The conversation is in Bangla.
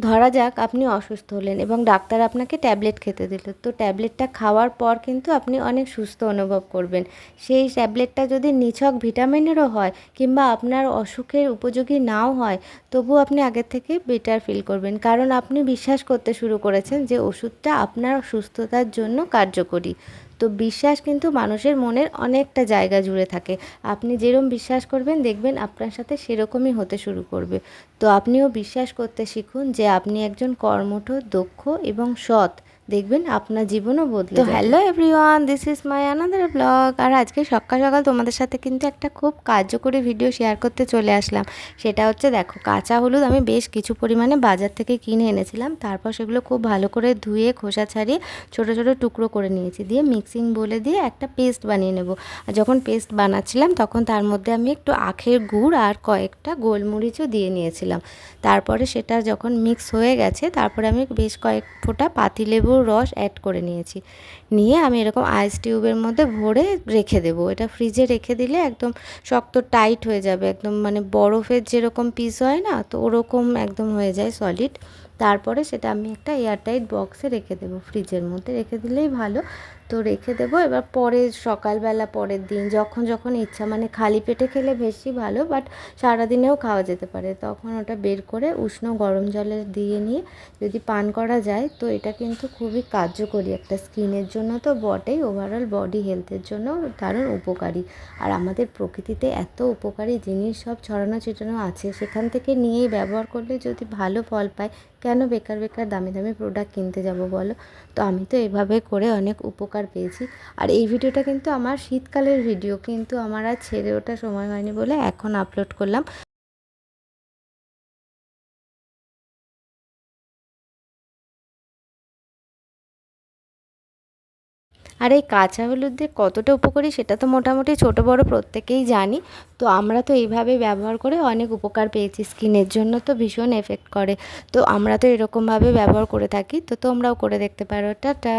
ধরা যাক আপনি অসুস্থ হলেন এবং ডাক্তার আপনাকে ট্যাবলেট খেতে দিল, তো ট্যাবলেটটা খাওয়ার পর কিন্তু আপনি অনেক সুস্থ অনুভব করবেন। সেই ট্যাবলেটটা যদি নিছক ভিটামিনেরও হয় কিংবা আপনার অসুখের উপযোগী নাও হয়, তবুও আপনি আগের থেকে বেটার ফিল করবেন, কারণ আপনি বিশ্বাস করতে শুরু করেছেন যে ওষুধটা আপনার সুস্থতার জন্য কার্যকরী। তো বিশ্বাস কিন্তু মানুষের মনের অনেকটা জায়গা জুড়ে থাকে। আপনি যেরকম বিশ্বাস করবেন দেখবেন আপনার সাথে সেরকমই হতে শুরু করবে। তো আপনিও বিশ্বাস করতে শিখুন যে আপনি একজন কর্মঠ, দক্ষ এবং সৎ। দেখবেন আপনার জীবনও বদলে যাবে। তো hello everyone, this is my another blog. আর আজকে সকাল সকাল তোমাদের সাথে কিন্তু একটা খুব কার্যকরী ভিডিও শেয়ার করতে চলে আসলাম। সেটা হচ্ছে, দেখো, কাঁচা হলুদ আমি বেশ কিছু পরিমাণে বাজার থেকে কিনে এনেছিলাম। তারপর সেগুলো খুব ভালো করে ধুয়ে খোসা ছাড়িয়ে ছোটো ছোটো টুকরো করে নিয়েছি, দিয়ে মিক্সিং বলে দিয়ে একটা পেস্ট বানিয়ে নেব। আর যখন পেস্ট বানাচ্ছিলাম তখন তার মধ্যে আমি একটু আখের গুড় আর কয়েকটা গোলমরিচও দিয়ে নিয়েছিলাম। তারপরে সেটা যখন মিক্স হয়ে গেছে, তারপরে আমি বেশ কয়েক ফোঁটা পাতিলেবুর রস অ্যাড করে নিয়েছি। নিয়ে আমি এরকম আইস টিউবের মধ্যে ভরে রেখে দেবো। এটা ফ্রিজে রেখে দিলে একদম শক্ত টাইট হয়ে যাবে, একদম মানে বরফের যেরকম পিস হয় না, তো ওরকম একদম হয়ে যায় সলিড। তারপরে সেটা আমি একটা এয়ারটাইট বক্সে রেখে দেবো, ফ্রিজের মধ্যে রেখে দিলেই ভালো। তো রেখে দেবো। এবার পরে সকালবেলা পরের দিন যখন যখন ইচ্ছা, মানে খালি পেটে খেলে বেশি ভালো, বাট সারাদিনেও খাওয়া যেতে পারে, তখন ওটা বের করে উষ্ণ গরম জলে দিয়ে নিয়ে যদি পান করা যায়, তো এটা কিন্তু খুবই কার্যকরী একটা, স্কিনের জন্য তো বটেই, ওভারঅল বডি হেলথের জন্য দারুণ উপকারী। আর আমাদের প্রকৃতিতে এত উপকারী জিনিস সব ছড়ানো ছিটানো আছে, সেখান থেকে নিয়েই ব্যবহার করলে যদি ভালো ফল পায়, কেন বেকার বেকার দামি দামি প্রোডাক্ট কিনতে যাব বলো। তো আমি তো এভাবে করে অনেক উপকার পেয়েছি। আর এই ভিডিওটা কিন্তু আমার শীতকালের ভিডিও, কিন্তু আমার আর ছেড়ে ওঠা সময় হয়নি বলে এখন আপলোড করলাম। আর এই কাঁচা হলুদ দিয়ে কতটা উপকারী সেটা তো মোটামুটি ছোটো বড়ো প্রত্যেকেই জানি। তো আমরা তো এইভাবে ব্যবহার করে অনেক উপকার পেয়েছি, স্কিনের জন্য তো ভীষণ এফেক্ট করে। তো আমরা তো এরকমভাবে ব্যবহার করে থাকি, তো তোমরাও করে দেখতে পারো। টাটা।